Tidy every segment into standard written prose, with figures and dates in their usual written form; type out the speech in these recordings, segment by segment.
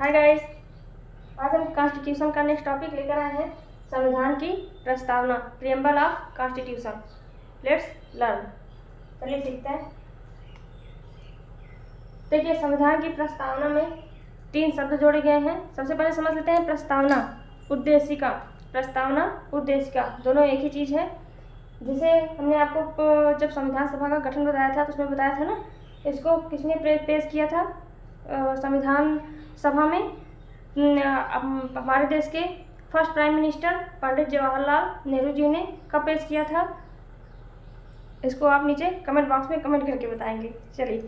Hi guys, आज हम constitution का नेक्स्ट टॉपिक लेकर आए हैं। संविधान की प्रस्तावना, preamble of constitution. Let's learn. चलिए सीखते हैं। देखिए, संविधान की प्रस्तावना में 3 शब्द जोड़े गए हैं। सबसे पहले समझ लेते हैं प्रस्तावना, उद्देशिका। प्रस्तावना, उद्देशिका दोनों एक ही चीज़ है। जिसे हमने आपको जब संविधान सभा का गठन बताया था तो उसमें बताया था ना, इसको किसने पेश किया था संविधान सभा में? हमारे देश के first prime minister Pandit Jawaharlal Nehru ji ने कब पेश किया था? इसको आप नीचे कमेंट बॉक्स में कमेंट करके बताएंगे। चलिए,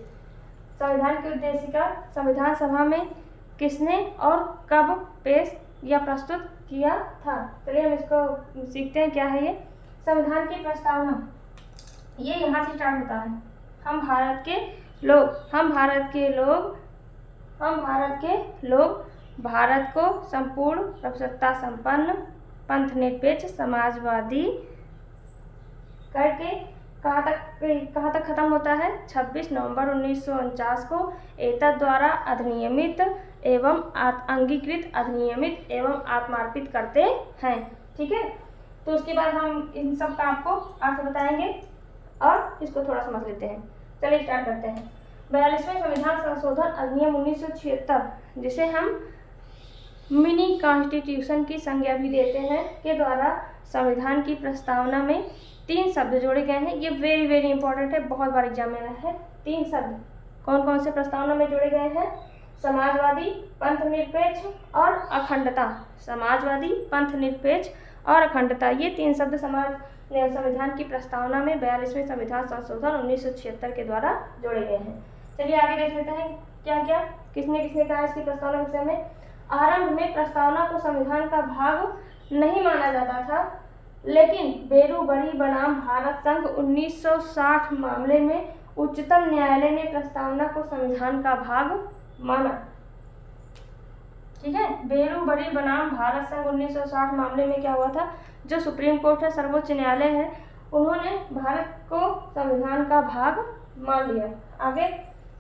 संविधान की उद्देशिका संविधान सभा में किसने और कब पेश या प्रस्तुत किया था? चलिए हम इसको सीखते हैं। क्या है ये संविधान की प्रस्तावना? ये यहाँ से स्टार्ट होता है। हम भारत के लोग भारत को संपूर्ण प्रभुसत्ता संपन्न पंथ निरपेक्ष समाजवादी करके कहाँ तक खत्म होता है? 26 नवंबर 1949 को एतद द्वारा अधिनियमित एवं अंगीकृत अधिनियमित एवं आत्मार्पित करते हैं। ठीक है, तो उसके बाद हम इन सब का आपको अर्थ बताएंगे और इसको थोड़ा समझ लेते हैं। चलिए स्टार्ट करते हैं। 42वें संविधान संशोधन अधिनियम 1976, जिसे हम मिनी कॉन्स्टिट्यूशन की संज्ञा भी देते हैं, के द्वारा संविधान की प्रस्तावना में 3 शब्द जोड़े गए हैं। ये वेरी इंपॉर्टेंट है, बहुत बार एग्जाम में आया है। 3 शब्द कौन कौन से प्रस्तावना में जोड़े गए हैं? समाजवादी, पंथ निरपेक्ष और अखंडता। समाजवादी, पंथ निरपेक्ष और अखंडता, ये 3 शब्द संविधान की प्रस्तावना में 42वें संविधान संशोधन 1976 के द्वारा जोड़े गए हैं। चलिए आगे देख लेते हैं क्या क्या किसने कहा इसकी प्रस्तावना के विषय में। आरंभ में प्रस्तावना को संविधान का भाग नहीं माना जाता था, लेकिन बेरू-बरी बनाम भारत संघ 1960 मामले में उच्चतम न्यायालय ने प्रस्तावना को संविधान का भाग माना। ठीक है, बेरू-बरी बनाम भारत संघ 1960 मामले में क्या हुआ था? जो सुप्रीम कोर्ट है, सर्वोच्च न्यायालय है, उन्होंने भारत को संविधान का भाग मान लिया। आगे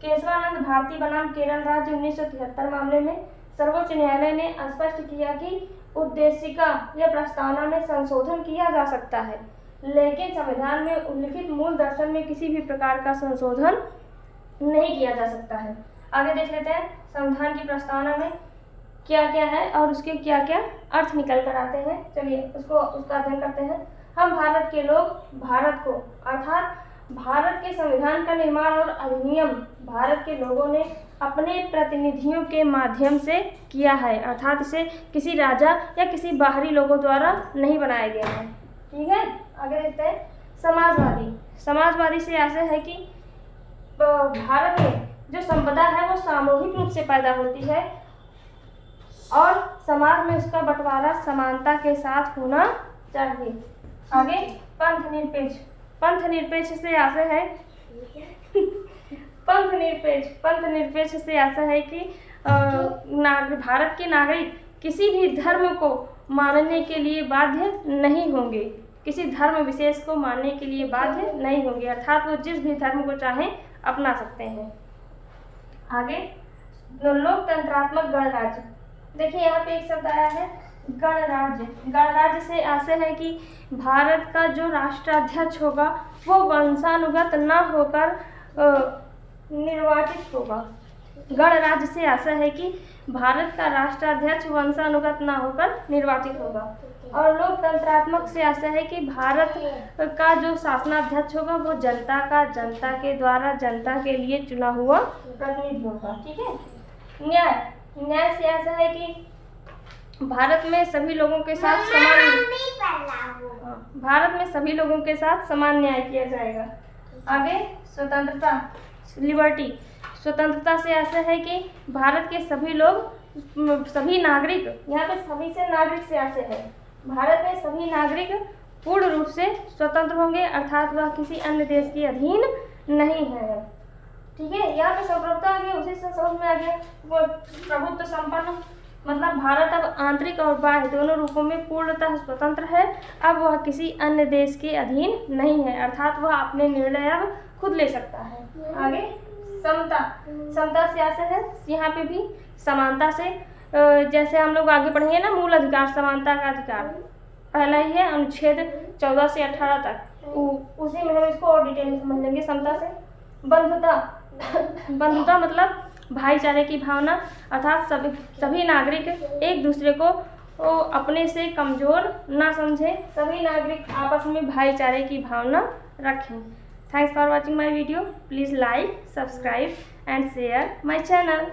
केशवानंद भारती बनाम केरल राज्य 1973 मामले में सर्वोच्च न्यायालय ने स्पष्ट किया कि उद्देशिका या प्रस्तावना में संशोधन किया जा सकता है, लेकिन संविधान में उल्लिखित मूल दर्शन में किसी भी प्रकार का संशोधन नहीं किया जा सकता है। आगे देख लेते हैं संविधान की प्रस्तावना में क्या क्या है और उसके क्या क्या अर्थ निकल कर आते हैं। चलिए उसका अध्ययन करते हैं। हम भारत के लोग भारत को, अर्थात भारत के संविधान का निर्माण और अधिनियम भारत के लोगों ने अपने प्रतिनिधियों के माध्यम से किया है, अर्थात इसे किसी राजा या किसी बाहरी लोगों द्वारा नहीं बनाया गया है। ठीक है, आगे देखते हैं समाजवादी। समाजवादी से आशय है कि भारत में जो संपदा है वो सामूहिक रूप से पैदा होती है और समाज में उसका बंटवारा समानता के साथ होना चाहिए। आगे पंथ निरपेक्ष से आशय है पंथ निरपेक्ष से आशा है कि भारत के नागरिक किसी भी धर्म को मानने के लिए बाध्य नहीं होंगे, किसी धर्म विशेष को मानने के लिए बाध्य नहीं होंगे, अर्थात वो जिस भी धर्म को चाहें अपना सकते हैं। आगे लोकतंत्रात्मक गणराज्य। देखिए यहाँ पे एक शब्द आया है गणराज्य। गणराज्य से आशय है कि भारत का जो राष्ट्राध्यक्ष होगा वो वंशानुगत न होकर निर्वाचित होगा। गणराज्य से आशय है कि भारत का राष्ट्राध्यक्ष वंशानुगत न होकर निर्वाचित होगा। और लोकतंत्रात्मक से आशय है कि भारत का जो शासनाध्यक्ष होगा वो जनता के द्वारा जनता के लिए चुना हुआ प्रतिनिधि होगा। ठीक है, न्याय से आशय है कि भारत में सभी लोगों के साथ समान न्याय किया जाएगा। आगे स्वतंत्रता, लिबर्टी। स्वतंत्रता से आशय है कि भारत के सभी नागरिक, यहाँ पे सभी से नागरिक से आशय है, भारत में सभी नागरिक पूर्ण रूप से स्वतंत्र होंगे, अर्थात वह किसी अन्य देश के अधीन नहीं है। ठीक है, यहाँ पे संप्रभुता आ गया, उसी से समझ में आ गया वो प्रभुत्व संपन्न, मतलब भारत अब आंतरिक और बाह्य दोनों रूपों में पूर्णतः स्वतंत्र है। अब वह किसी अन्य देश के अधीन नहीं है, अर्थात वह अपने निर्णय अब खुद ले सकता है। आगे समता, समता से आशय है यहाँ पे भी समानता से। जैसे हम लोग आगे पढ़ेंगे ना, मूल अधिकार, समानता का अधिकार पहला ही है, अनुच्छेद 14 से 18 तक, उसी में हम इसको और डिटेल में समझ लेंगे। समता से बंधुता, बंधुता मतलब भाईचारे की भावना, अर्थात सभी नागरिक एक दूसरे को अपने से कमज़ोर ना समझें, सभी नागरिक आपस में भाईचारे की भावना रखें। Thanks for watching my video. Please like, subscribe and share my channel.